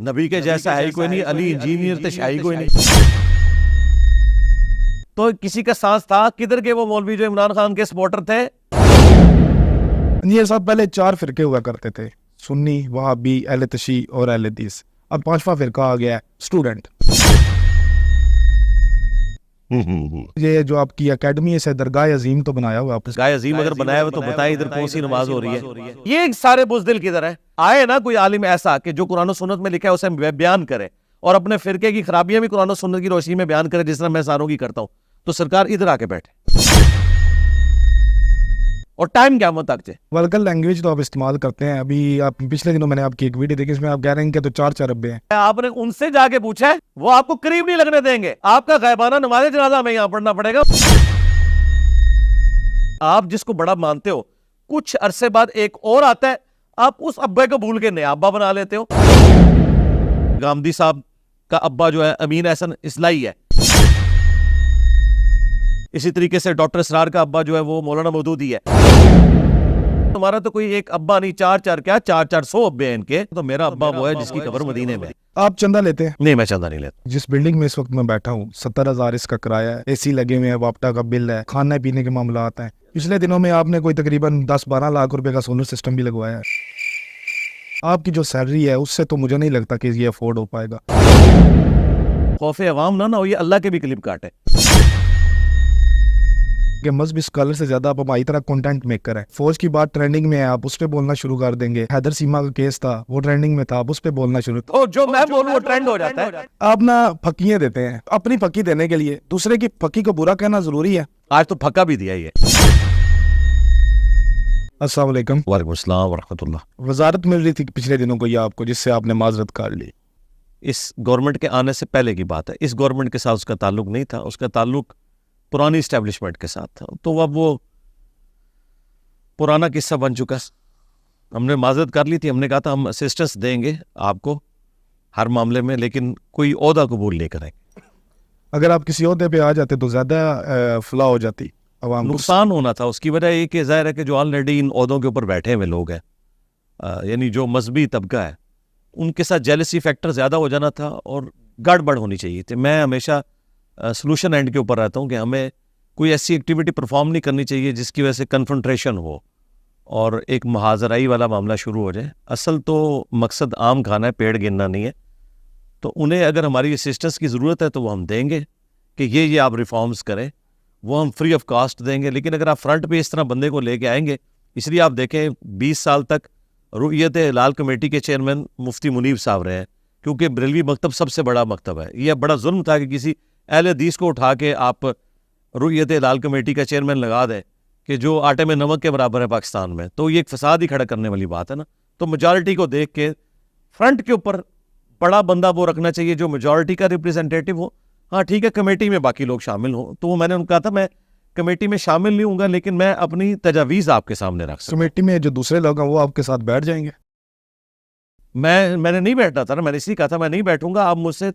نبی کے جیسا ہے ہی کوئی نہیں, علی انجینئر تھے شاہی کوئی نہیں. تو کسی کا سانس تھا کدھر کے وہ مولوی جو عمران خان کے سپورٹر تھے؟ یہ سب پہلے 4 فرقے ہوا کرتے تھے, سنی, وہابی, اہل تشیع اور اہل حدیث. اب 5واں فرقہ آ گیا ہے اسٹوڈنٹ. یہ جو آپ کی اکیڈمی ہے درگاہ عظیم تو بنایا ہوا آپ نے. گائے عظیم اگر بنایا ہوا تو بتائیں ادھر کون سی نماز ہو رہی ہے؟ یہ سارے بزدل کدھر ہے؟ آئے نا کوئی عالم ایسا کہ جو قرآن و سنت میں لکھا ہے اسے بیان کرے اور اپنے فرقے کی خرابیاں بھی قرآن و سنت کی روشنی میں بیان کرے, جس طرح میں ساروں کی کرتا ہوں. تو سرکار ادھر آ کے بیٹھے اور ٹائم قیامت تک جائے. ولگر لینگویج تو آپ استعمال کرتے ہیں. ابھی آپ پچھلے دنوں میں نے آپ کی ایک ویڈیو دیکھی, اس میں آپ کہہ رہے ہیں کہ تو 4 ابے ہیں. آپ نے ان سے جا کے پوچھا ہے, وہ آپ کو قریب نہیں لگنے دیں گے. آپ کا غائبانہ نماز جنازہ ہمیں یہاں پڑھنا پڑے گا. آپ جس کو بڑا مانتے ہو, کچھ عرصے بعد ایک اور آتا ہے, آپ اس ابے کو بھول کے نیا ابا بنا لیتے ہو. گامدی صاحب کا ابا جو ہے امین احسن اصلاحی ہے. اسی طریقے سے ڈاکٹر اسرار کا ابا جو ہے وہ مولانا مودودی ہے. تمہارا تو کوئی ایک ابا نہیں, 400 ابے ہیں ان کے. تو میرا ابا وہ ہے جس کی قبر مدینے میں. آپ چندہ لیتے ہیں؟ نہیں, میں چندہ نہیں لیتا. جس بلڈنگ میں اس وقت میں بیٹھا ہوں 70,000 اس کا کرایہ ہے, اے سی لگے ہوئے ہیں, واپٹا کا بل ہے, کھانے پینے کے معاملات ہیں. پچھلے دنوں میں آپ نے کوئی تقریباً 10-12 لاکھ روپے کا سولر سسٹم بھی لگوایا ہے. آپ کی جو سیلری ہے اس سے تو مجھے نہیں لگتا کہ یہ افورڈ ہو پائے گا. خوف عوام نہ ہو, یہ اللہ کے بھی کلپ کاٹے کہ مذہبی اسکالر سے زیادہ آپ ہماری طرح کنٹینٹ میکر ہیں. فوج کی بات ٹرینڈنگ میں ہے, آپ اس پہ بولنا شروع کر دیں گے. حیدر سیما کا کیس تھا, وہ ٹرینڈنگ میں تھا, آپ اس پہ بولنا شروع. جو میں بولوں وہ ٹرینڈ ہو جاتا ہے. آپ نا پھکیاں دیتے ہیں. اپنی پھکی دینے کے لیے دوسرے کی پھکی کو برا کہنا ضروری ہے. آج تو پھکا بھی دیا یہ. السلام علیکم. وعلیکم السلام ورحمۃ اللہ. وزارت مل رہی تھی پچھلے دنوں کو یا آپ کو, جس سے آپ نے معذرت کر لی؟ اس گورنمنٹ کے آنے سے پہلے کی بات ہے. اس گورنمنٹ کے ساتھ اس کا تعلق نہیں تھا, اس کا تعلق پرانی اسٹیبلشمنٹ کے ساتھ تھا. تو اب وہ پرانا قصہ بن چکا. ہم نے معذرت کر لی تھی, ہم نے کہا تھا ہم اسسٹنس دیں گے آپ کو ہر معاملے میں, لیکن کوئی عہدہ قبول نہیں کریں گے. اگر آپ کسی عہدے پہ آ جاتے تو زیادہ فلاح ہو جاتی عوام کو. نقصان ہونا تھا. اس کی وجہ یہ کہ ظاہر ہے کہ جو آلریڈی ان عہدوں کے اوپر بیٹھے ہوئے لوگ ہیں, یعنی جو مذہبی طبقہ ہے, ان کے ساتھ جیلسی فیکٹر زیادہ ہو جانا تھا اور گڑبڑ ہونی چاہیے تھی. میں ہمیشہ سلوشن اینڈ کے اوپر رہتا ہوں کہ ہمیں کوئی ایسی ایکٹیویٹی پرفارم نہیں کرنی چاہیے جس کی وجہ سے کنفرنٹریشن ہو اور ایک محاذرائی والا معاملہ شروع ہو جائے. اصل تو مقصد عام کھانا ہے, پیڑ گننا نہیں ہے. تو انہیں اگر ہماری اسسٹنس کی ضرورت ہے تو وہ ہم دیں گے کہ یہ آپ ریفارمز کریں, وہ ہم فری آف کاسٹ دیں گے. لیکن اگر آپ فرنٹ پہ اس طرح بندے کو لے کے آئیں گے, اس لیے آپ دیکھیں 20 سال تک رؤیت ہلال کمیٹی کے چیئرمین مفتی منیب صاحب رہے ہیں, کیونکہ بریلوی مکتب سب سے بڑا مکتب ہے. یہ بڑا ظلم تھا کہ کسی اہل حدیث کو اٹھا کے آپ رؤیت ہلال کمیٹی کا چیئرمین لگا دیں کہ جو آٹے میں نمک کے برابر ہے پاکستان میں. تو یہ ایک فساد ہی کھڑا کرنے والی بات ہے نا. تو میجارٹی کو دیکھ کے فرنٹ کے اوپر بڑا بندہ وہ رکھنا چاہیے جو میجارٹی کا ریپریزنٹیٹیو ہو. ہاں ٹھیک ہے, کمیٹی میں باقی لوگ شامل ہوں. تو وہ میں نے ان کو کہا تھا میں کمیٹی میں شامل نہیں ہوں گا, لیکن میں اپنی تجاویز آپ کے سامنے رکھ سکتا ہوں. کمیٹی میں جو دوسرے لوگ ہیں وہ آپ کے ساتھ بیٹھ جائیں گے؟ میں نے نہیں بیٹھنا تھا نا, میں نے اسی کہا تھا میں نہیں بیٹھوں گا. آپ مجھ سے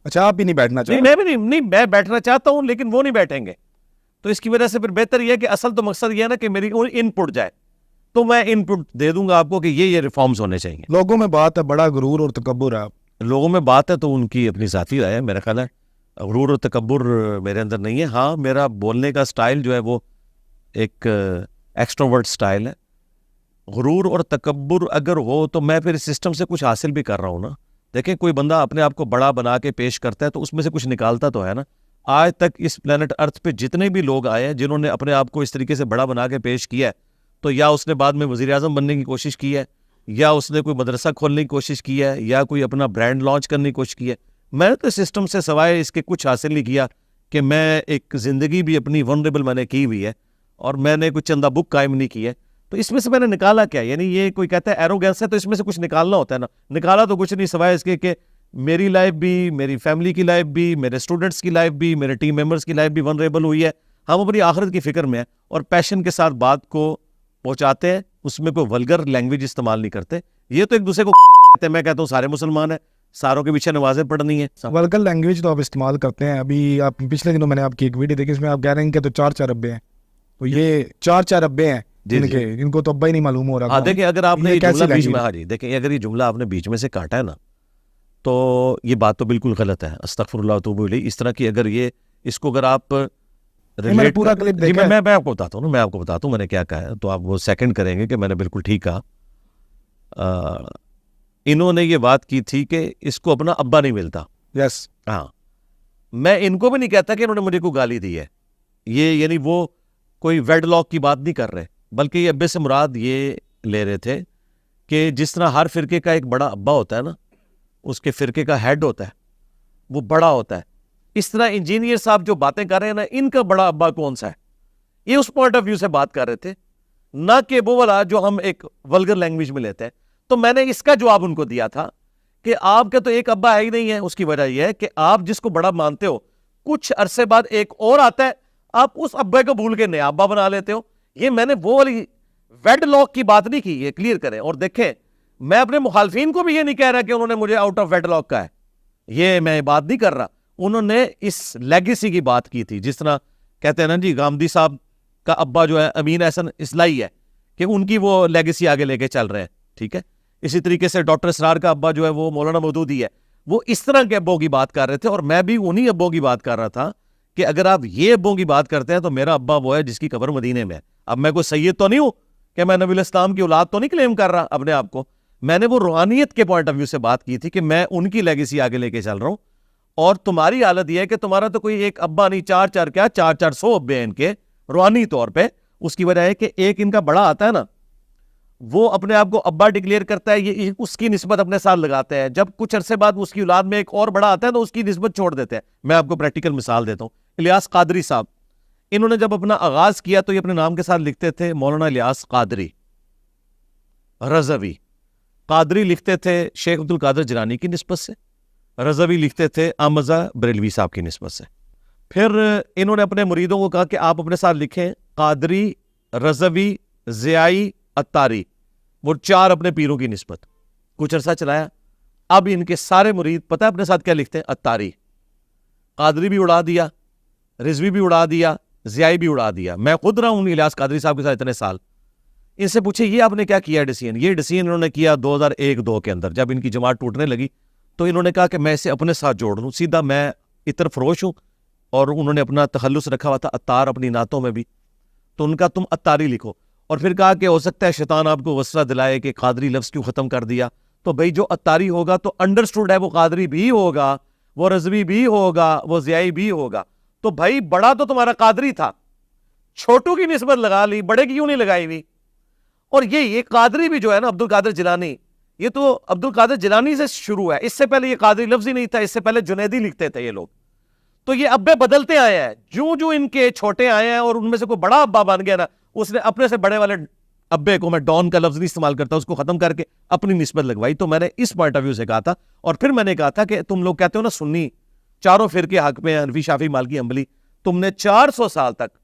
اچھا آپ بھی نہیں بیٹھنا چاہتے؟ میں بھی نہیں, میں بیٹھنا چاہتا ہوں لیکن وہ نہیں بیٹھیں گے. تو اس کی وجہ سے پھر بہتر یہ ہے کہ اصل تو مقصد یہ ہے نا کہ میری ان پٹ جائے, تو میں ان پٹ دے دوں گا آپ کو کہ یہ ریفارمز ہونے چاہیے. لوگوں میں بات ہے بڑا غرور اور تکبر ہے. لوگوں میں بات ہے تو ان کی اپنی ذاتی رائے ہے. میرا خیال ہے غرور اور تکبر میرے اندر نہیں ہے. ہاں میرا بولنے کا سٹائل جو ہے وہ ایک ایکسٹروورٹ سٹائل ہے. غرور اور تکبر اگر ہو تو میں پھر اس سسٹم سے کچھ حاصل بھی کر رہا ہوں نا. دیکھیں کوئی بندہ اپنے آپ کو بڑا بنا کے پیش کرتا ہے تو اس میں سے کچھ نکالتا تو ہے نا. آج تک اس پلانٹ ارتھ پہ جتنے بھی لوگ آئے ہیں جنہوں نے اپنے آپ کو اس طریقے سے بڑا بنا کے پیش کیا ہے, تو یا اس نے بعد میں وزیر اعظم بننے کی کوشش کی ہے, یا اس نے کوئی مدرسہ کھولنے کی کوشش کی ہے, یا کوئی اپنا برانڈ لانچ کرنے کی کوشش کی ہے. میں نے تو سسٹم سے سوائے اس کے کچھ حاصل نہیں کیا کہ میں ایک زندگی بھی اپنی ونریبل میں نے کی ہوئی ہے اور میں نے کوئی چندہ بک قائم نہیں کی ہے. تو اس میں سے میں نے نکالا کیا, یعنی یہ کوئی کہتا ہے ایروگینس ہے تو اس میں سے کچھ نکالنا ہوتا ہے نا. نکالا تو کچھ نہیں سوائے اس کے کہ میری لائف بھی, میری فیملی کی لائف بھی, میرے اسٹوڈنٹس کی لائف بھی, میرے ٹیم ممبرس کی لائف بھی ونریبل ہوئی ہے. ہم اپنی آخرت کی فکر میں ہیں اور پیشن کے ساتھ بات کو پہنچاتے ہیں, اس میں کوئی ولگر لینگویج استعمال نہیں کرتے. یہ تو ایک دوسرے کو کہتے ہیں, میں کہتا ہوں سارے مسلمان ہیں, ساروں کے پیچھے نمازیں پڑھنی ہے. ولگر لینگویج تو آپ استعمال کرتے ہیں. ابھی آپ پچھلے دنوں میں نے آپ کی ایک ویڈیو دیکھی, اس میں آپ کہہ رہے ہیں کہ تو 4 ابے ہیں. تو یہ 4 ابے ہیں ان کو تو ابا ہی نہیں معلوم ہو رہا. دیکھیں اگر آپ نے یہ جملہ بیچ میں, ہاں جی دیکھیں اگر یہ جملہ آپ نے بیچ میں سے کاٹا ہے نا, تو یہ بات تو بالکل غلط ہے. استغفر اللہ واتوب الیہ. اس طرح کی اگر یہ اس کو اگر آپ پورا کلپ دیکھا ہے. میں آپ کو بتاتا ہوں نا, میں آپ کو بتاتا ہوں میں نے کیا کہا ہے, تو آپ وہ سیکنڈ کریں گے کہ میں نے بالکل ٹھیک کہا. انہوں نے یہ بات کی تھی کہ اس کو اپنا ابا نہیں ملتا. یس. ہاں, میں ان کو بھی نہیں کہتا کہ انہوں نے مجھے کوئی گالی دی ہے. یہ یعنی وہ کوئی ویڈ لاک کی بات نہیں کر رہے, بلکہ یہ ابے سے مراد یہ لے رہے تھے کہ جس طرح ہر فرقے کا ایک بڑا ابا ہوتا ہے نا, اس کے فرقے کا ہیڈ ہوتا ہے, وہ بڑا ہوتا ہے, اس طرح انجینئر صاحب جو باتیں کر رہے ہیں نا, ان کا بڑا ابا کون سا ہے, یہ اس پوائنٹ آف ویو سے بات کر رہے تھے, نہ کہ وہ والا جو ہم ایک ولگر لینگویج میں لیتے ہیں. تو میں نے اس کا جواب ان کو دیا تھا کہ آپ کا تو ایک ابا ہے ہی نہیں ہے. اس کی وجہ یہ ہے کہ آپ جس کو بڑا مانتے ہو, کچھ عرصے بعد ایک اور آتا ہے, آپ اس ابے کو بھول کے نیا ابا بنا لیتے ہو. یہ میں نے وہ والی ویڈ لاک کی بات نہیں کی, یہ کلیئر کریں. اور دیکھیں, میں اپنے مخالفین کو بھی یہ نہیں کہہ رہا کہ انہوں نے مجھے آؤٹ آف ویڈ لاک کا ہے, یہ میں بات نہیں کر رہا. انہوں نے اس لیگیسی کی بات کی تھی, جس طرح کہتے ہیں نا جی گامدی صاحب کا ابا جو ہے امین احسن اصلاحی ہے, کہ ان کی وہ لیگیسی آگے لے کے چل رہے ہیں. ٹھیک ہے, اسی طریقے سے ڈاکٹر اسرار کا ابا جو ہے وہ مولانا مودودی ہے. وہ اس طرح کے ابوں کی بات کر رہے تھے, اور میں بھی انہی ابوں کی بات کر رہا تھا کہ اگر آپ یہ ابوں کی بات کرتے ہیں تو میرا ابا وہ ہے جس کی قبر مدینے میں ہے. اب میں کوئی سید تو نہیں ہوں کہ میں نبی الاسلام کی اولاد تو نہیں کلیم کر رہا اپنے آپ کو. میں نے وہ روحانیت کے پوائنٹ آف ویو سے بات کی تھی کہ میں ان کی لیگیسی آگے لے کے چل رہا ہوں, اور تمہاری حالت یہ ہے کہ تمہارا تو کوئی ایک ابا نہیں, چار سو ابے ہیں ان کے روحانی طور پہ. اس کی وجہ ہے کہ ایک ان کا بڑا آتا ہے نا, وہ اپنے آپ کو ابا ڈکلیئر کرتا ہے, یہ اس کی نسبت اپنے ساتھ لگاتے ہیں. جب کچھ عرصے بعد اس کی اولاد میں ایک اور بڑا آتا ہے تو اس کی نسبت چھوڑ دیتے ہیں. میں آپ کو پریکٹیکل مثال دیتا ہوں. الیاس قادری صاحب, انہوں نے جب اپنا آغاز کیا تو یہ اپنے نام کے ساتھ لکھتے تھے مولانا الیاس قادری رضوی. قادری لکھتے تھے شیخ عبد القادر جیلانی کی نسبت سے, رضوی لکھتے تھے احمد بریلوی صاحب کی نسبت سے. پھر انہوں نے اپنے مریدوں کو کہا کہ آپ اپنے ساتھ لکھیں قادری, رضوی, ضیائی, اتاری, وہ چار اپنے پیروں کی نسبت. کچھ عرصہ چلایا, اب ان کے سارے مرید پتہ ہے اپنے ساتھ کیا لکھتے ہیں, اتاری. قادری بھی اڑا دیا, رضوی بھی اڑا دیا, ضیائی بھی اڑا دیا. میں خود رہا ہوں الیاس قادری صاحب کے ساتھ اتنے سال. ان سے پوچھے یہ آپ نے کیا کیا ڈیسیژن؟ یہ ڈیسیژن انہوں نے کیا 2001-2 کے اندر, جب ان کی جماعت ٹوٹنے لگی تو انہوں نے کہا کہ میں اسے اپنے ساتھ جوڑ لوں. سیدھا میں عطر فروش ہوں, اور انہوں نے اپنا تخلص رکھا ہوا تھا اتار اپنی نعتوں میں بھی, تو ان کا تم اتاری لکھو. اور پھر کہا کہ ہو سکتا ہے شیطان آپ کو وسوسہ دلائے کہ قادری لفظ کیوں ختم کر دیا. تو بھائی جو اتاری ہوگا تو انڈرسٹوڈ ہے, وہ قادری بھی ہوگا, وہ رضوی بھی ہوگا, وہ ضیائی بھی ہوگا. تو بھائی بڑا تو تمہارا قادری تھا, چھوٹو کی نسبت لگا لی, بڑے کی کیوں نہیں لگائی ہوئی؟ اور یہ قادری بھی جو ہے نا عبد القادر جیلانی, یہ تو عبد القادر جیلانی سے شروع ہے. اس سے پہلے یہ قادری لفظ ہی نہیں تھا, اس سے پہلے جنیدی لکھتے تھے یہ لوگ. تو یہ ابے بدلتے آئے ہیں, جو ان کے چھوٹے آئے ہیں اور ان میں سے کوئی بڑا ابا بن گیا نا, اس نے اپنے سے بڑے والے ابے کو, میں ڈان کا لفظ نہیں استعمال کرتا, اس کو ختم کر کے اپنی نسبت لگوائی. تو میں نے اس پوائنٹ آف ویو سے کہا تھا. اور پھر میں نے کہا تھا کہ تم لوگ کہتے ہو نا سنی چاروں فرقے حق میں, حنفی, شافعی, مالکی, حنبلی, تم نے 400 سال تک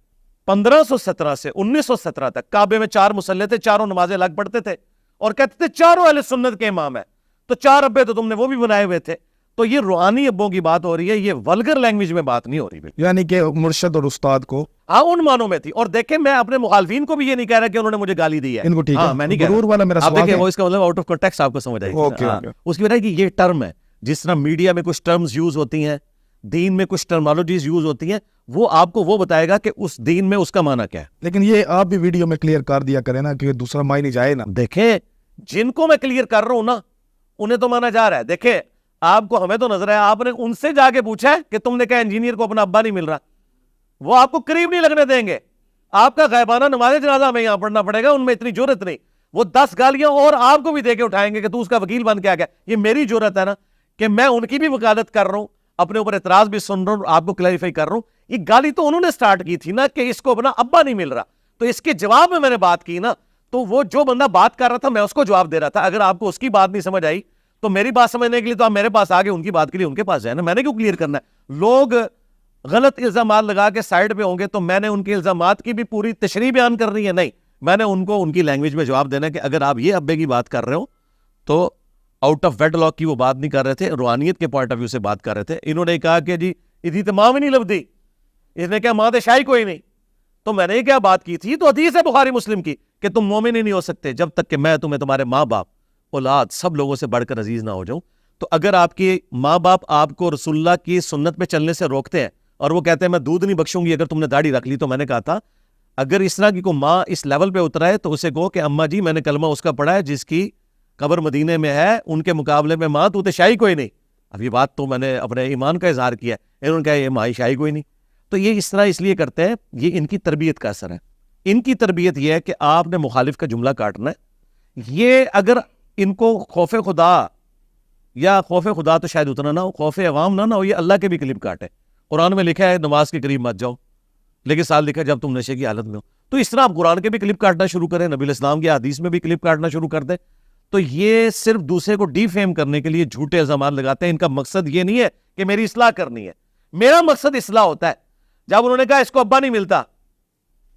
1517 سے 1917 تک کعبے میں 4 مصلے تھے, چاروں نمازیں الگ پڑھتے تھے, اور کہتے تھے چاروں اہل سنت کے امام ہیں. تو 4 ابے تو تم نے وہ بھی بنائے ہوئے تھے. تو یہ روحانی ابوں کی بات ہو رہی ہے, یہ ولگر لینگویج میں بات نہیں ہو رہی. یعنی کہ مرشد اور استاد کو ان معنوں میں تھی. اور دیکھیں میں اپنے مخالفین کو بھی یہ نہیں کہہ رہا کہ انہوں نے مجھے گالی دی ہے, ان کو ٹھیک ہے, میں نہیں کہہ غرور والا میرا رہا. آپ سوال دیکھیں ہے. وہ اس کا مطلب آؤٹ آف کنٹیکسٹ آپ کو سمجھ آئے گی. اس کی وجہ ہے کہ یہ ٹرم ہے, جس طرح میڈیا میں کچھ ٹرمز یوز ہوتی ہیں, دین میں کچھ ٹرمالوجیز یوز ہوتی ہیں, وہ آپ کو وہ بتائے گا کہ اس دین میں اس کا معنی کیا ہے. لیکن یہ آپ بھی ویڈیو میں کلیئر کر دیا کریں نا, کہ دوسرا معنی جائے نا. دیکھیں جن کو میں کلیئر کر رہا ہوں نا, انہیں تو مانا جا رہا ہے. دیکھیں آپ کو, ہمیں تو نظر ہے, آپ نے ان سے جا کے پوچھا ہے کہ تم نے کہا انجینئر کو اپنا ابا نہیں مل رہا, وہ آپ کو قریب نہیں لگنے دیں گے. آپ کا غائبانہ نماز جنازہ ہمیں یہاں پڑھنا پڑے گا, ان میں اتنی جرت نہیں. وہ 10 گالیاں اور آپ کو بھی دے کے اٹھائیں گے کہ تو اس کا وکیل بن کے آ گیا. یہ میری جرت ہے نا کہ میں ان کی بھی وکالت کر رہا ہوں, اپنے اوپر اعتراض بھی سن رہا ہوں, آپ کو کلیریفائی کر رہا ہوں. یہ گالی تو انہوں نے سٹارٹ کی تھی نا کہ اس کو اپنا ابا نہیں مل رہا, تو اس کے جواب میں نے بات کی نا. تو وہ جو بندہ بات کر رہا تھا میں اس کو جواب دے رہا تھا. اگر آپ کو اس کی بات نہیں سمجھ آئی تو میری بات سمجھنے کے لیے تو آپ میرے پاس آگے, ان کی بات کے لیے ان کے پاس جائیں نا. میں نے کیوں کلیئر کرنا ہے؟ لوگ غلط الزامات لگا کے سائڈ پہ ہوں گے تو میں نے ان کے الزامات کی بھی پوری تشریح بیان کرنی ہے. نہیں, میں نے ان کو ان کی لینگویج میں جواب دینا ہے کہ اگر آپ یہ ابے کی بات کر رہے ہو تو آؤٹ آف ویڈ لاک کی وہ بات نہیں کر رہے تھے, روحانیت کے پوائنٹ آف ویو سے بات کر رہے تھے. انہوں نے کہا کہ جی ادھی تمام ہی نہیں لفظی, اس نے کہا ماں شاہی کوئی نہیں. تو میں نے کیا بات کی تھی, تو حدیث ہے بخاری مسلم کی کہ تم مومن ہی نہیں ہو سکتے جب تک کہ میں تمہیں تمہارے ماں باپ, اولاد, سب لوگوں سے بڑھ کر عزیز نہ ہو جاؤں. تو اگر آپ کے ماں باپ آپ کو رسول اللہ کی سنت پہ چلنے سے روکتے ہیں اور وہ کہتے ہیں میں دودھ نہیں بخشوں گی اگر تم نے داڑھی رکھ لی، تو میں نے کہا تھا اگر اس طرح کی کوئی ماں اس لیول پہ اترا ہے تو اسے کہو کہ اماں جی میں نے کلمہ اس کا پڑھا ہے جس کی قبر مدینے میں ہے، ان کے مقابلے میں ماں تو شاہی کوئی نہیں. اب یہ بات تو میں نے اپنے ایمان کا اظہار کیا ہے، انہوں نے کہا یہ ماں شاہی کوئی نہیں. تو یہ اس طرح اس لیے کرتے ہیں، یہ ان کی تربیت کا اثر ہے. ان کی تربیت یہ ہے کہ آپ نے مخالف کا جملہ کاٹنا ہے. یہ اگر ان کو خوف خدا، یا خوف خدا تو شاید اتنا نہ ہو، خوف عوام نہ ہو، یہ اللہ کے بھی کلپ کاٹے. قرآن میں لکھا ہے نماز کے قریب مت جاؤ، لیکن ساتھ لکھا ہے جب تم نشے کی حالت میں ہو. تو اس طرح آپ قرآن کے بھی کلپ کاٹنا شروع کریں، نبی الاسلام کی حدیث میں بھی کلپ کاٹنا شروع کر دیں. تو یہ صرف دوسرے کو ڈی فیم کرنے کے لیے جھوٹے الزامات لگاتے ہیں. ان کا مقصد یہ نہیں ہے کہ میری اصلاح کرنی ہے. میرا مقصد اصلاح ہوتا ہے. جب انہوں نے کہا اس کو ابا نہیں ملتا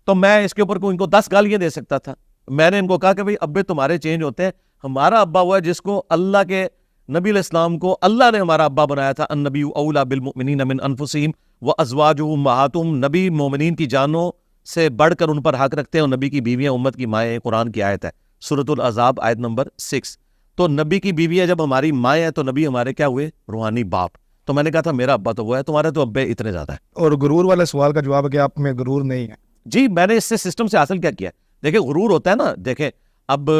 تو میں اس کے اوپر ان کو 10 گالیاں دے سکتا تھا. میں نے ان کو کہا کہ بھئی ابے تمہارے چینج ہوتے ہیں، ہمارا ابا ہوا ہے جس کو اللہ کے نبی علیہ السلام کو اللہ نے ہمارا ابا بنایا تھا. النبی اولا بالمؤمنین من انفسہم وازواجہ امہاتہم. نبی مومنین کی جانوں سے بڑھ کر ان پر حق رکھتے ہیں، اور نبی کی بیویاں امت کی مائیں. قرآن کی آیت ہے سورۃ الاحزاب آیت نمبر 6. تو نبی کی بیویاں جب ہماری مائیں ہیں تو نبی ہمارے کیا ہوئے؟ روحانی باپ. تو میں نے کہا تھا میرا ابا تو وہ ہے، تمہارے تو ابے اتنے زیادہ ہیں. اور غرور والے سوال کا جواب ہے کہ آپ میں غرور نہیں ہے. جی میں نے اس سے سسٹم سے حاصل کیا کیا؟ دیکھیں غرور ہوتا ہے نا، دیکھیں اب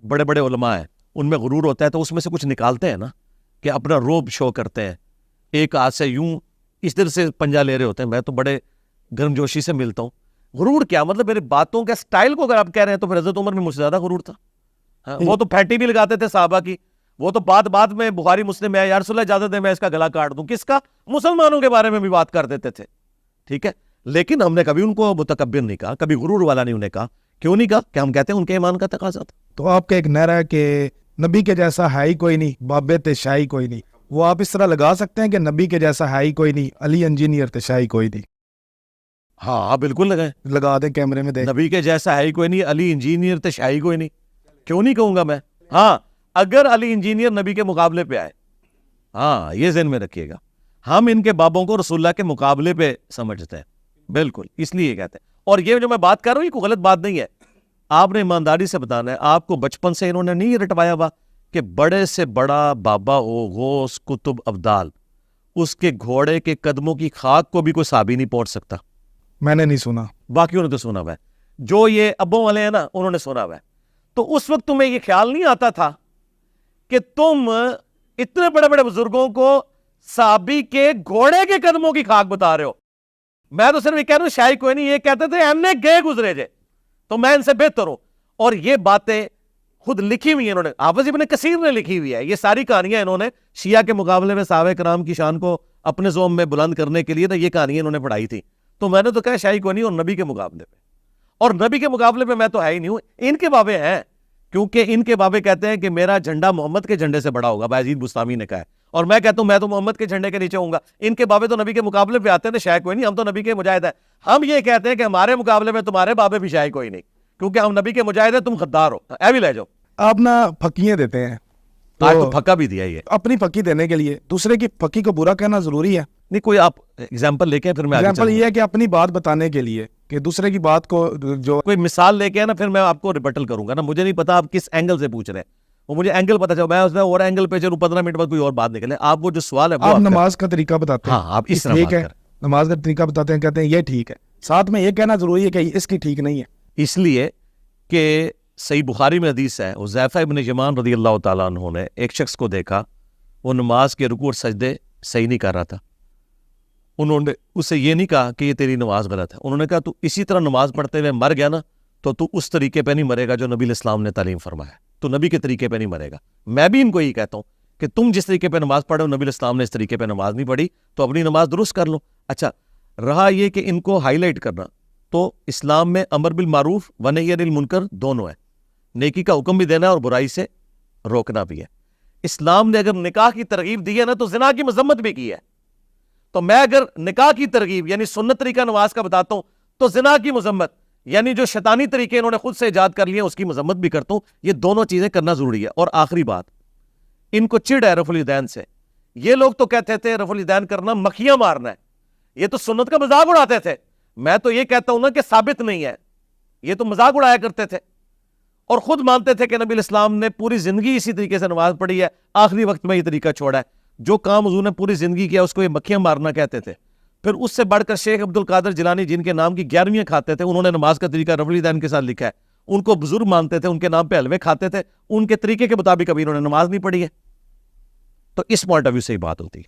بڑے بڑے علماء ہیں ان میں غرور ہوتا ہے تو اس میں سے کچھ نکالتے ہیں نا کہ اپنا روب شو کرتے ہیں، ایک ہاتھ سے یوں اس طرح سے پنجہ لے رہے ہوتے ہیں. میں تو بڑے گرم جوشی سے ملتا ہوں. غرور کیا مطلب؟ میرے باتوں کے سٹائل کو اگر آپ کہہ رہے ہیں تو پھر حضرت عمر میں مجھ سے زیادہ غرور تھا. وہ تو پھیٹی بھی لگاتے تھے صحابہ کی. وہ تو بات میں بخاری مسلم میں یا رسول اللہ اجازت دے میں اس کا گلا کاٹ دوں. کس کا؟ مسلمانوں کے بارے میں بھی بات کر دیتے تھے. ٹھیک ہے، لیکن ہم نے کبھی ان کو متکبر نہیں کہا، کبھی غرور والا نہیں انہیں کہا. کیوں نہیں کہا؟ کہ ہم کہتے ہیں ان کے ایمان کا تقاضا تھا. تو آپ کا ایک نعرہ ہے کہ نبی کے جیسا ہے ہی کوئی نہیں، بابے تے شاہی کوئی نہیں، وہ آپ اس طرح لگا سکتے ہیں کہ نبی کے جیسا ہے ہی کوئی نہیں، علی انجینئر تے شاہی کوئی نہیں؟ ہاں بالکل لگائیں، لگا دیں کیمرے میں دیکھ. نبی کے جیسا ہے ہی کوئی نہیں، علی انجینئر تے شاہی کوئی نہیں. کیوں نہیں کہوں گا میں؟ ہاں اگر علی انجینئر نبی کے مقابلے پہ آئے، ہاں یہ ذہن میں رکھیے گا، ہم ان کے بابوں کو رسول اللہ کے مقابلے پہ سمجھتے ہیں. بالکل اس لیے کہتے ہیں. اور یہ جو میں بات کر رہا ہوں یہ کوئی غلط بات نہیں ہے. آپ نے ایمانداری سے بتانا ہے. آپ کو بچپن سے انہوں نے نہیں رٹوایا ہوا کہ بڑے سے بڑا بابا ہو، غوث قطب ابدال، اس کے گھوڑے کے قدموں کی خاک کو بھی کوئی صحابی نہیں پہنچ سکتا. میں نے نہیں سنا، باقیوں نے تو سنا ہوا ہے. جو یہ ابوں والے ہیں نا انہوں نے سنا ہوا ہے. تو اس وقت تمہیں یہ خیال نہیں آتا تھا کہ تم اتنے بڑے بڑے بزرگوں کو صحابی کے گھوڑے کے قدموں کی خاک بتا رہے ہو. میں تو صرف یہ کہہ رہا ہوں شاہی کوئی نہیں. یہ کہتے تھے ہم نے گئے گزرے جے تو میں ان سے بہتر ہوں. اور یہ باتیں خود لکھی ہوئی ہیں انہوں نے، حافظ ابن کثیر نے لکھی ہوئی ہے. یہ ساری کہانیاں انہوں نے شیعہ کے مقابلے میں صحابہ کرام کی شان کو اپنے ذوم میں بلند کرنے کے لیے نا یہ کہانیاں انہوں نے پڑھائی تھی. تو میں نے تو کہا شاہی کوئی نہیں. اور نبی کے مقابلے پہ، اور نبی کے مقابلے پہ میں تو ہے ہی نہیں ہوں. ان کے بابے ہیں، کیونکہ ان کے بابے کہتے ہیں کہ میرا جھنڈا محمد کے جھنڈے سے بڑا ہوگا. بایزید بستامی نے کہا ہے. اور میں کہتا ہوں میں تو محمد کے جھنڈے کے نیچے ہوں گا. ان کے بابے تو نبی کے مقابلے پہ آتے ہیں. شاہی کوئی نہیں، ہم تو نبی کے مجاہد ہیں. ہم یہ کہتے ہیں کہ ہمارے مقابلے میں تمہارے بابے بھی شاہی کوئی نہیں، کیونکہ ہم نبی کے مجاہد ہیں، تم غدار ہو. اے بھی لے جاؤ. آپ نا پھکیاں دیتے ہیں آج تو پھکا بھی دیا یہ اپنی پھکی دینے کے لیے دوسرے کی پھکی کو برا کہنا ضروری ہے؟ نہیں. کوئی آپ ایگزامپل لے کے پھر میں ایگزامپل یہ ہے کہ اپنی بات بتانے کے لیے کہ دوسرے کی بات کو جو کوئی مثال لے کے نا پھر میں آپ کو ریبٹل کروں گا نا. مجھے نہیں پتا آپ کس اینگل سے پوچھ رہے ہیں، وہ مجھے اینگل پتا چلا، میں اس میں اور اینگل پہ چلوں 15 منٹ بعد کوئی اور بات نکلے. آپ وہ جو سوال ہے وہ آپ نماز کا طریقہ بتاتے ہیں. ہاں آپ اس طرح ٹھیک بات ہے، کریں. نماز کا طریقہ بتاتے ہیں، کہتے ہیں یہ ٹھیک ہے، ساتھ میں یہ کہنا ضروری ہے کہ اس کی ٹھیک نہیں ہے. اس لیے کہ صحیح بخاری میں حدیث ہے، حذیفہ ابن یمان رضی اللہ تعالیٰ عنہ نے ایک شخص کو دیکھا، وہ نماز کے رکوع اور سجدے صحیح نہیں کر رہا تھا. انہوں نے اسے یہ نہیں کہا کہ یہ تیری نماز غلط ہے. انہوں نے کہا تو اسی طرح نماز پڑھتے ہوئے مر گیا نا تو اس طریقے پہ نہیں مرے گا جو نبی علیہ السلام نے تعلیم فرمایا. تو نبی کے طریقے پہ نہیں مرے گا. میں بھی ان کو یہی کہتا ہوں کہ تم جس طریقے پہ نماز پڑھو، نبی علیہ السلام نے اس طریقے پہ نماز نہیں پڑھی، تو اپنی نماز درست کر لو. اچھا رہا یہ کہ ان کو ہائی لائٹ کرنا، تو اسلام میں امر بالمعروف و نہی عن المنکر دونوں ہے. نیکی کا حکم بھی دینا ہے اور برائی سے روکنا بھی ہے. اسلام نے اگر نکاح کی ترغیب دی ہے نا تو زنا کی مذمت بھی کی ہے. تو میں اگر نکاح کی ترغیب یعنی سنت طریقہ نماز کا بتاتا ہوں تو زنا کی مذمت یعنی جو شیطانی طریقے انہوں نے خود سے ایجاد کر لیے اس کی مذمت بھی کرتا ہوں. یہ دونوں چیزیں کرنا ضروری ہے. اور آخری بات، ان کو چڑ ہے رفع الیدین سے. یہ لوگ تو کہتے تھے رفع الیدین کرنا مکھیاں مارنا ہے، یہ تو سنت کا مذاق اڑاتے تھے. میں تو یہ کہتا ہوں نا کہ ثابت نہیں ہے، یہ تو مذاق اڑایا کرتے تھے. اور خود مانتے تھے کہ نبی الاسلام نے پوری زندگی اسی طریقے سے نماز پڑھی ہے, آخری وقت میں یہ طریقہ چھوڑا ہے. جو کام حضور نے پوری زندگی کیا اس کو یہ مکھیاں مارنا کہتے تھے. پھر اس سے بڑھ کر شیخ عبد القادر جیلانی جن کے نام کی 11ویں کھاتے تھے, انہوں نے نماز کا طریقہ ربلی دین کے ساتھ لکھا ہے. ان کو بزرگ مانتے تھے, ان کے نام پہ حلوے کھاتے تھے, ان کے طریقے کے مطابق ابھی انہوں نے نماز نہیں پڑھی ہے. تو اس پوائنٹ آف ویو سے ہی بات ہوتی ہے.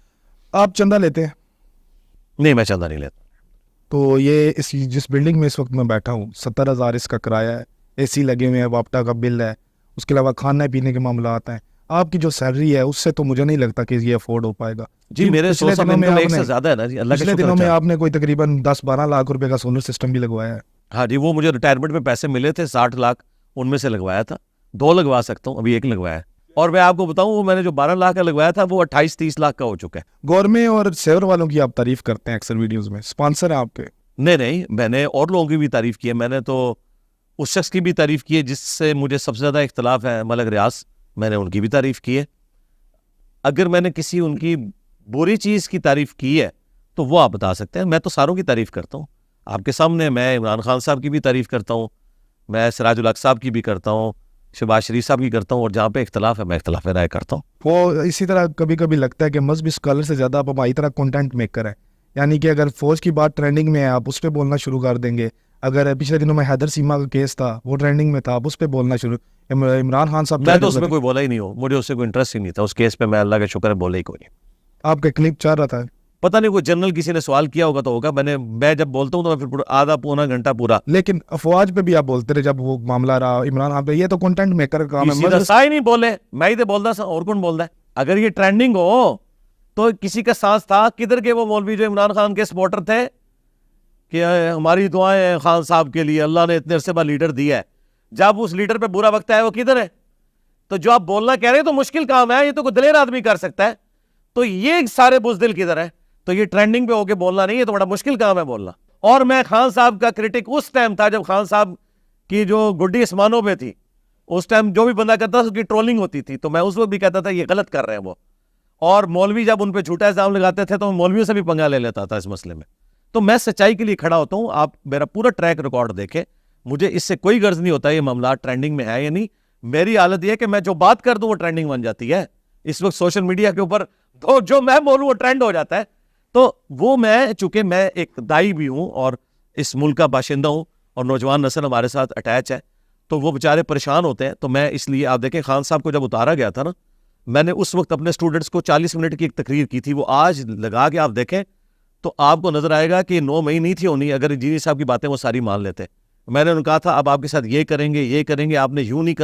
آپ چندہ لیتے ہیں؟ نہیں, میں چندہ نہیں لیتا. تو یہ جس بلڈنگ میں اس وقت میں بیٹھا ہوں 70,000 اس کا کرایہ ہے, اے سی لگے ہوئے ہیں, واپٹا کا بل ہے, اس کے علاوہ کھانے پینے کے معاملات ہیں. آپ کی جو سیلری ہے اس سے تو مجھے نہیں لگتا کہ یہ افورڈ ہو پائے گا. جی میرے پچھلے دنوں میں ایک سے زیادہ ہے نا جی, اللہ کے پچھلے دنوں میں آپ نے کوئی تقریباً 10-12 لاکھ روپے کا سولر سسٹم بھی لگوایا ہے. ہاں جی, وہ مجھے ریٹائرمنٹ میں پیسے ملے تھے 60 لاکھ, ان میں سے لگوایا تھا. 2 لگوا سکتا ہوں, ابھی 1 لگوایا ہے. اور میں آپ کو بتاؤں وہ میں نے جو 12 لاکھ کا لگوایا تھا وہ 28-30 لاکھ کا ہو چکا ہے. گورنمنٹ اور سیور والوں کی آپ تعریف کرتے ہیں اکثر ویڈیوز میں, اسپانسر ہیں آپ کے. نہیں, میں نے اور لوگوں کی بھی تعریف کی ہے. میں نے تو اس شخص کی بھی تعریف کی ہے جس سے مجھے سب سے زیادہ اختلاف ہے, ملک ریاض, میں نے ان کی بھی تعریف کی ہے. اگر میں نے کسی ان کی بری چیز کی تعریف کی ہے تو وہ آپ بتا سکتے ہیں. میں تو ساروں کی تعریف کرتا ہوں آپ کے سامنے. میں عمران خان صاحب کی بھی تعریف کرتا ہوں, میں سراج الحق صاحب کی بھی کرتا ہوں, شہباز شریف صاحب کی کرتا ہوں, اور جہاں پہ اختلاف ہے میں اختلاف رائے کرتا ہوں. وہ اسی طرح کبھی کبھی لگتا ہے کہ مذہبی اسکالر سے زیادہ آپ ہماری طرح کنٹینٹ میکر ہیں. یعنی کہ اگر فوج کی بات ٹرینڈنگ میں ہے آپ اس پہ بولنا شروع کر دیں گے. اگر پچھلے دنوں میں حیدر سیما کا کیس تھا وہ ٹرینڈنگ میں تھا, آپ اس پہ بولنا شروع. عمران خان صاحب میں تو اس میں کوئی بولا ہی نہیں ہوں, مجھے اس سے کوئی انٹرسٹ ہی نہیں تھا اس کیس پہ. میں اللہ کا شکر ہے بولا ہی کوئی نہیں. آپ کا کلپ چل رہا تھا, پتہ نہیں کوئی جنرل کسی نے سوال کیا ہوگا تو ہوگا. میں جب بولتا ہوں تو میں پھر آدھا پونا گھنٹہ پورا. لیکن افواج پہ بھی آپ بولتے رہے جب وہ معاملہ رہا عمران خان پہ. یہ تو کنٹینٹ میکر کا کام ہے. سا ہی نہیں بولے, میں ہی تو بولتا سا, اور کون بولتا ہے؟ اگر یہ ٹرینڈنگ ہو تو کسی کا سانس تھا کدھر کے وہ مولوی جو عمران خان کے سپورٹر تھے کہ ہماری دعائیں خان صاحب کے لیے, اللہ نے اتنے عرصے بعد لیڈر دیا ہے. جب اس لیڈر پہ برا وقت ہے وہ کدھر ہے؟ تو جو آپ بولنا کہہ رہے ہیں تو مشکل کام ہے, یہ تو کوئی دلیر آدمی کر سکتا ہے. تو یہ سارے بزدل کدھر ہے؟ تو یہ ٹرینڈنگ پہ ہو کے بولنا نہیں, یہ تو بڑا مشکل کام ہے بولنا. اور میں خان صاحب کا کرٹک اس ٹائم تھا جب خان صاحب کی جو گڈی اسمانوں پہ تھی, اس ٹائم جو بھی بندہ کرتا تھا اس کی ٹرولنگ ہوتی تھی, تو میں اس وقت بھی کہتا تھا یہ غلط کر رہے ہیں وہ. اور مولوی جب ان پہ جھوٹا الزام لگاتے تھے تو مولویوں سے بھی پنگا لے لیتا تھا اس مسئلے میں. تو میں سچائی کے لیے کھڑا ہوتا ہوں. آپ میرا پورا ٹریک ریکارڈ دیکھیں, مجھے اس سے کوئی غرض نہیں ہوتا یہ معاملات ٹرینڈنگ میں ہے یا نہیں. میری حالت یہ ہے کہ میں جو بات کر دوں وہ ٹرینڈنگ بن جاتی ہے. اس وقت سوشل میڈیا کے اوپر تو جو میں بولوں وہ ٹرینڈ ہو جاتا ہے. تو وہ میں چونکہ میں ایک دائی بھی ہوں اور اس ملک کا باشندہ ہوں اور نوجوان نسل ہمارے ساتھ اٹیچ ہے, تو وہ بیچارے پریشان ہوتے ہیں. تو میں اس لیے, آپ دیکھیں خان صاحب کو جب اتارا گیا تھا نا, میں نے اس وقت اپنے اسٹوڈنٹس کو 40 منٹ کی ایک تقریر کی تھی. وہ آج لگا کے آپ دیکھیں تو آپ کو نظر آئے گا کہ 9 مئی نہیں تھی ہونی اگر انجینئر صاحب کی باتیں وہ ساری مان لیتے. میں نے انہوں نے کہا تھا اب آپ کے ساتھ یہ کریں گے, آپ نے یوں نہیں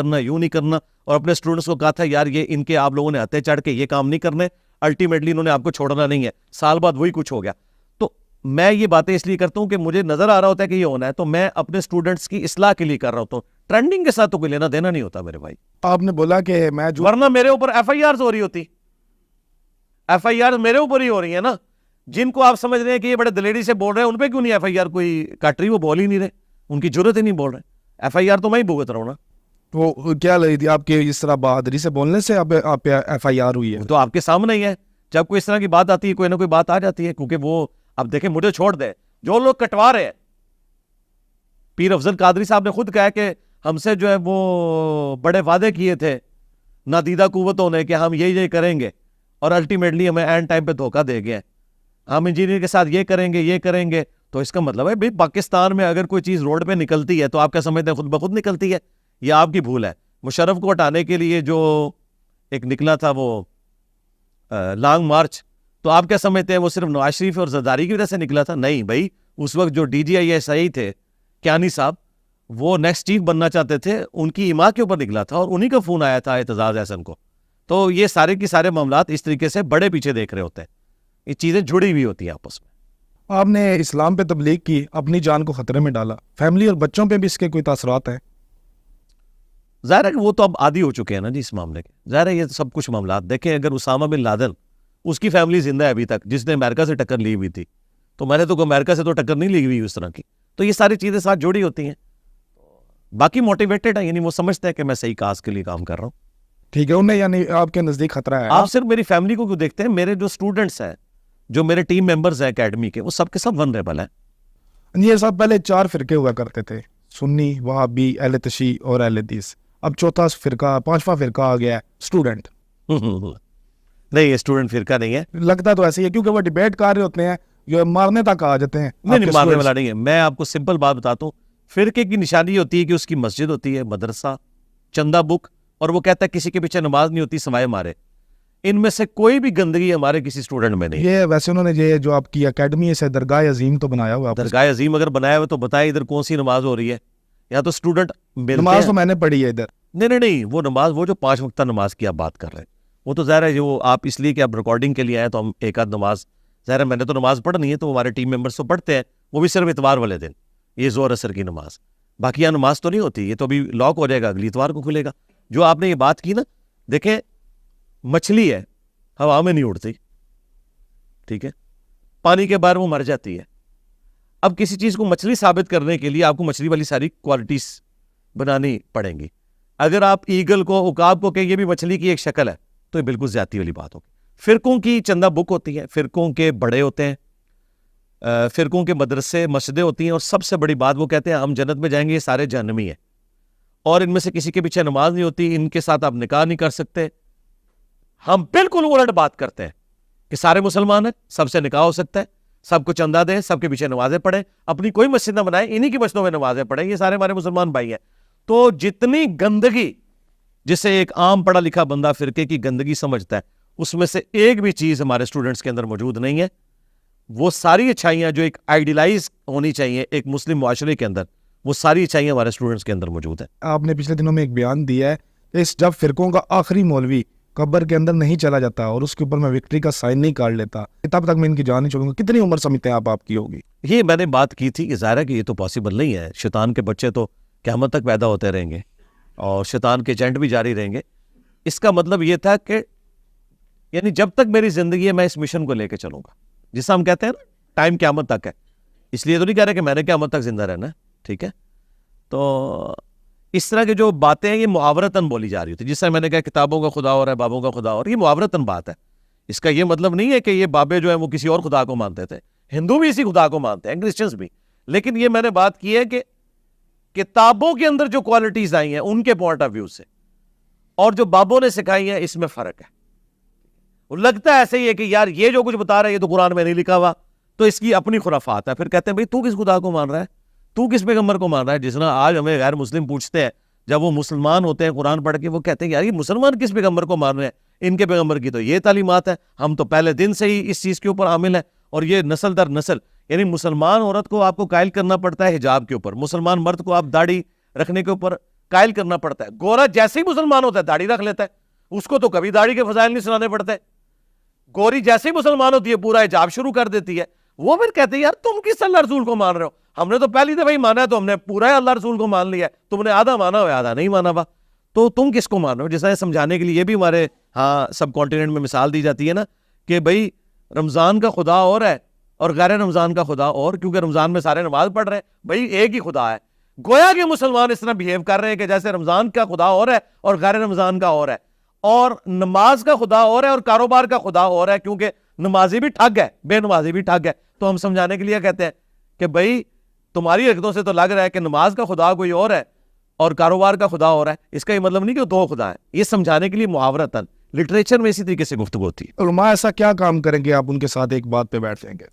کرنا, اور اپنے اسٹوڈنٹس کو کہا تھا یار یہ ان کے آپ لوگوں نے ہتھے چڑھ کے یہ کام نہیں کرنے, الٹیمیٹلی انہوں نے آپ کو چھوڑنا نہیں ہے. سال بعد وہی کچھ ہو گیا. تو میں یہ باتیں اس لیے کرتا ہوں کہ مجھے نظر آ رہا ہوتا ہے کہ یہ ہونا ہے, تو میں اپنے اسٹوڈنٹس کی اصلاح کے لیے کر رہا ہوتا ہوں. ٹرینڈنگ کے ساتھ تو کوئی لینا دینا نہیں ہوتا میرے بھائی. آپ نے بولا کہ میں ورنہ میرے اوپر FIRs ہو رہی ہوتی, FIR میرے اوپر ہی ہو رہی ہے نا. جن کو آپ سمجھ رہے ہیں کہ یہ بڑے دلیری سے بول رہے ہیں ان پہ کیوں نہیں FIR کوئی کٹ رہی؟ وہ بول ہی نہیں رہے, ان کی ضرورت ہی نہیں بول رہے. FIR تو میں ہی بھگت رہا ہوں نا. وہ کیا لگی تھی آپ کے اس طرح بہادری سے بولنے سے آپ پہ FIR ہوئی ہے؟ تو آپ کے سامنے ہی ہے, جب کوئی اس طرح کی بات آتی ہے کوئی نہ کوئی بات آ جاتی ہے. کیونکہ وہ اب دیکھیں مجھے چھوڑ دے, جو لوگ کٹوا رہے ہیں, پیر افضل قادری صاحب نے خود کہا کہ ہم سے جو ہے وہ بڑے وعدے کیے تھے نادیدہ قوتوں نے کہ ہم یہ کریں گے, اور الٹیمیٹلی ہمیں اینڈ ٹائم پہ دھوکہ دے گئے. ہم انجینئر کے ساتھ یہ کریں گے. تو اس کا مطلب ہے بھائی پاکستان میں اگر کوئی چیز روڈ پہ نکلتی ہے تو آپ کیا سمجھتے ہیں خود بخود نکلتی ہے؟ یہ آپ کی بھول ہے. مشرف کو ہٹانے کے لیے جو ایک نکلا تھا وہ لانگ مارچ, تو آپ کیا سمجھتے ہیں وہ صرف نواز شریف اور زرداری کی وجہ سے نکلا تھا؟ نہیں بھائی, اس وقت جو DGISI تھے کیانی صاحب, وہ نیکسٹ چیف بننا چاہتے تھے, ان کی ایما کے اوپر نکلا تھا اور انہی کا فون آیا تھا اعتزاز احسن کو. تو یہ سارے کی سارے معاملات اس طریقے سے بڑے پیچھے دیکھ رہے ہوتے ہیں, یہ چیزیں جڑی ہوئی ہوتی ہیں آپس میں. آپ نے اسلام پہ تبلیغ کی, اپنی جان کو خطرے میں ڈالا, فیملی اور بچوں پہ بھی اس کے کوئی تاثرات ہیں؟ ظاہر ہے کہ وہ تو اب عادی ہو چکے ہیں نا جی اس معاملے کے. ظاہر ہے یہ سب کچھ معاملات دیکھیں, اگر اسامہ بن لادن اس کی فیملی زندہ ہے ابھی تک, جس نے امریکہ سے ٹکر لی ہوئی تھی, تو میں نے تو امریکہ سے تو ٹکر نہیں لی ہوئی اس طرح کی. تو یہ ساری چیزیں ساتھ جڑی ہوتی ہیں. باقی موٹیویٹڈ ہیں, یعنی وہ سمجھتے ہیں کہ میں صحیح کاز کے لیے کام کر رہا ہوں. ٹھیک ہے, انہیں یعنی آپ کے نزدیک خطرہ ہے. آپ صرف میری فیملی کو کیوں دیکھتے ہیں؟ میرے جو اسٹوڈنٹس ہیں, جو میرے ٹیم ممبرز ہیں اکیڈمی کے, وہ سب کے سب ونریبل ہیں. یہ سب پہلے 4 فرقے ہوا کرتے تھے, سنی, وہابی, اہل تشیع اور اہل حدیث. اب چوتھا فرقہ پانچواں فرقہ آ گیا ہے اسٹوڈنٹ. نہیں، یہ اسٹوڈنٹ فرقہ نہیں ہے. لگتا تو ایسے ہی ہے کیونکہ وہ ڈیبیٹ کر رہے ہوتے ہیں جو مارنے تک آ جاتے ہیں. نہیں، مارنے والا نہیں ہے. میں آپ کو سمپل بات بتاتا ہوں. فرقے کی نشانی یہ ہوتی ہے کہ اس کی مسجد ہوتی ہے، مدرسہ، چندہ بک، اور وہ کہتا ہے کسی کے پیچھے نماز نہیں ہوتی سوائے مارے. ان میں سے کوئی بھی گندگی ہمارے کسی اسٹوڈنٹ میں نہیں. یہ ویسے انہوں نے یہ جو آپ کی اکیڈمی ہے درگاہ عظیم تو بنایا ہوا. درگاہ عظیم اگر بنایا ہوا تو بتائیں ادھر کون سی نماز ہو رہی ہے؟ یا تو اسٹوڈنٹ نماز تو میں نے پڑھی ہے ادھر. نہیں، وہ نماز، وہ جو 5 وقتہ نماز کی آپ بات کر رہے ہیں وہ تو ظاہر ہے جو آپ اس لیے کہ آپ ریکارڈنگ کے لیے آئے تو ہم ایک آدھ نماز، ظاہر ہے میں نے تو نماز پڑھنی ہے تو ہمارے ٹیم ممبرس تو پڑھتے ہیں، وہ بھی صرف اتوار والے دن، یہ ظہر عصر کی نماز. باقی یہاں نماز تو نہیں ہوتی. یہ تو ابھی لاک ہو جائے گا، اگلی اتوار کو کھلے گا. جو آپ نے یہ بات کی نا، دیکھیں مچھلی ہے ہوا میں نہیں اڑتی، ٹھیک ہے، پانی کے باہر وہ مر جاتی ہے. اب کسی چیز کو مچھلی ثابت کرنے کے لیے آپ کو مچھلی والی ساری کوالٹیز بنانی پڑیں گی. اگر آپ ایگل کو، عقاب کو کہ یہ بھی مچھلی کی ایک شکل ہے تو یہ بالکل زیادتی والی بات ہوگی. فرقوں کی چندہ بک ہوتی ہے، فرقوں کے بڑے ہوتے ہیں، فرقوں کے مدرسے، مسجدیں ہوتی ہیں، اور سب سے بڑی بات وہ کہتے ہیں ہم جنت میں جائیں گے، یہ سارے جہنمی ہیں، اور ان میں سے کسی کے پیچھے نماز نہیں ہوتی، ان کے ساتھ آپ نکاح نہیں کر سکتے. ہم بالکل الٹ بات کرتے ہیں کہ سارے مسلمان ہیں، سب سے نکاح ہو سکتا ہے، سب کو چندہ دیں، سب کے پیچھے نمازیں پڑھیں، اپنی کوئی مسجد نہ بنائیں، انہی کی مسجدوں میں نمازیں پڑھیں، یہ سارے ہمارے مسلمان بھائی ہیں. تو جتنی گندگی جسے ایک عام پڑھا لکھا بندہ فرقے کی گندگی سمجھتا ہے، اس میں سے ایک بھی چیز ہمارے اسٹوڈنٹس کے اندر موجود نہیں ہے. وہ ساری اچھائیاں جو ایک آئیڈیلائز ہونی چاہیے ایک مسلم معاشرے کے اندر، وہ ساری اچھائیاں ہمارے اسٹوڈنٹس کے اندر موجود ہیں. آپ نے پچھلے دنوں میں ایک بیان دیا ہے کہ جب فرقوں کا آخری مولوی قبر کے اندر نہیں چلا جاتا اور اس کے اوپر میں وکٹری کا سائن نہیں کاٹ لیتا تب تک میں ان کی جان نہیں چھوڑوں گا. کتنی عمر سمجھتے ہیں آپ کی ہوگی؟ یہ میں نے بات کی تھی کہ ظاہر ہے کہ یہ تو پاسبل نہیں ہے. شیطان کے بچے تو قیامت تک پیدا ہوتے رہیں گے اور شیطان کے ایجنٹ بھی جاری رہیں گے. اس کا مطلب یہ تھا کہ یعنی جب تک میری زندگی ہے میں اس مشن کو لے کے چلوں گا، جسے ہم کہتے ہیں نا ٹائم قیامت تک ہے. اس لیے تو نہیں کہہ رہے کہ میں نے قیامت تک زندہ رہنا ہے، ٹھیک ہے. تو اس طرح کی جو باتیں ہیں یہ محاورتاً بولی جا رہی ہوتی، جس سے میں نے کہا کتابوں کا خدا اور ہے، بابوں کا خدا اور، یہ محاورتاً بات ہے. اس کا یہ مطلب نہیں ہے کہ یہ بابے جو ہیں وہ کسی اور خدا کو مانتے تھے. ہندو بھی اسی خدا کو مانتے ہیں، کرسچنز بھی. لیکن یہ میں نے بات کی ہے کہ کتابوں کے اندر جو کوالٹیز آئی ہیں ان کے پوائنٹ آف ویو سے اور جو بابوں نے سکھائی ہیں اس میں فرق ہے. لگتا ہے ایسے ہی ہے کہ یار یہ جو کچھ بتا رہا ہے یہ تو قرآن میں نہیں لکھا ہوا، تو اس کی اپنی خرافات ہے. پھر کہتے ہیں بھئی تو کس خدا کو مان رہا ہے، تو کس پیغمبر کو مان رہا ہے. جس طرح آج ہمیں غیر مسلم پوچھتے ہیں جب وہ مسلمان ہوتے ہیں قرآن پڑھ کے، وہ کہتے ہیں یار یہ مسلمان کس پیغمبر کو مان رہے ہیں، ان کے پیغمبر کی تو یہ تعلیمات ہے، ہم تو پہلے دن سے ہی اس چیز کے اوپر عامل ہیں، اور یہ نسل در نسل. یعنی مسلمان عورت کو آپ کو قائل کرنا پڑتا ہے حجاب کے اوپر، مسلمان مرد کو آپ داڑھی رکھنے کے اوپر قائل کرنا پڑتا ہے. گورا جیسے ہی مسلمان ہوتا ہے داڑھی رکھ لیتا ہے، اس کو تو کبھی داڑھی کے فضائل نہیں سنانے پڑتے. گوری جیسے ہی مسلمان ہوتی ہے پورا حجاب شروع کر دیتی ہے. وہ پھر کہتے ہیں یار تم کس اللہ رسول کو مان رہے ہو، ہم نے تو پہلی دفعہ ہی مانا ہے تو ہم نے پورا اللہ رسول کو مان لیا ہے، تم نے آدھا مانا ہو آدھا نہیں مانا ہوا، تو تم کس کو مان رہے ہو. جیسا سمجھانے کے لیے یہ بھی ہمارے سب کانٹیننٹ میں مثال دی جاتی ہے نا کہ بھائی رمضان کا خدا اور ہے اور غیر رمضان کا خدا اور، کیونکہ رمضان میں سارے نماز پڑھ رہے ہیں، بھائی ایک ہی خدا ہے. گویا کہ مسلمان اس طرح بہیو کر رہے ہیں کہ جیسے رمضان کا خدا اور ہے اور غیر رمضان کا اور ہے، اور نماز کا خدا اور ہے اور کاروبار کا خدا اور ہے، کیونکہ نمازی بھی ٹھگ ہے، بے نمازی بھی ٹھگ ہے. تو ہم سمجھانے کے لیے کہتے ہیں کہ بھائی تمہاری حرکتوں سے تو لگ رہا ہے کہ نماز کا خدا کوئی اور ہے اور کاروبار کا خدا اور ہے. اس کا یہ مطلب نہیں کہ دو خدا ہے. یہ سمجھانے کے لیے محاورتاً لٹریچر میں اسی طریقے سے گفتگو ہوتی ہے. علماء ایسا کیا کام کریں گے آپ ان کے ساتھ ایک بات پہ بیٹھ جائیں گے؟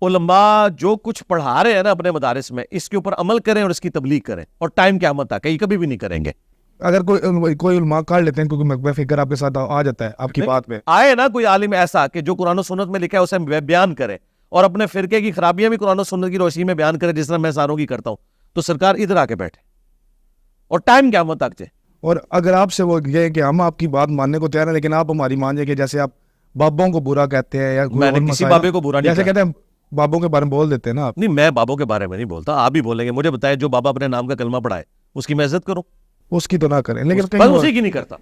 علماء جو کچھ پڑھا رہے ہیں نا اپنے مدارس میں، اس کے اوپر عمل کریں اور اس کی تبلیغ کریں، اور ٹائم قیامت تک یہ کبھی بھی نہیں کریں گے. اگر کوئی علماء کر لیتے ہیں کیونکہ مقبہ فکر آپ کے ساتھ آ جاتا ہے آپ کی بات میں، آئے نا کوئی عالم ایسا کہ جو قرآن و سنت میں لکھا ہے اسے بیان کرے اور اپنے فرقے کی خرابیاں بھی قرآن و سنت کی روشنی میں بیان کرے، جس طرح میں ساروں کی کرتا ہوں، تو سرکار ادھر آ کے بیٹھے اور ٹائم قیامت تک جائے. اور اگر آپ سے وہ یہ کہ ہم آپ کی بات ماننے کو تیار ہیں لیکن آپ ہماری مان جائیں کہ جیسے آپ بابوں کو برا کہتے ہیں یا میں نے کسی بابے کو برا نہیں جیسے کہتے ہیں بابوں کے بارے میں بول دیتے ہیں نا آپ. نہیں، میں بابوں کے بارے میں نہیں بولتا، آپ بھی بولیں گے. مجھے بتائیں جو بابا اپنے نام کا کلمہ پڑھائے اس کی میں عزت کروں، اس کی تو نہ کریں، لیکن بس اسی کی نہیں کرتا.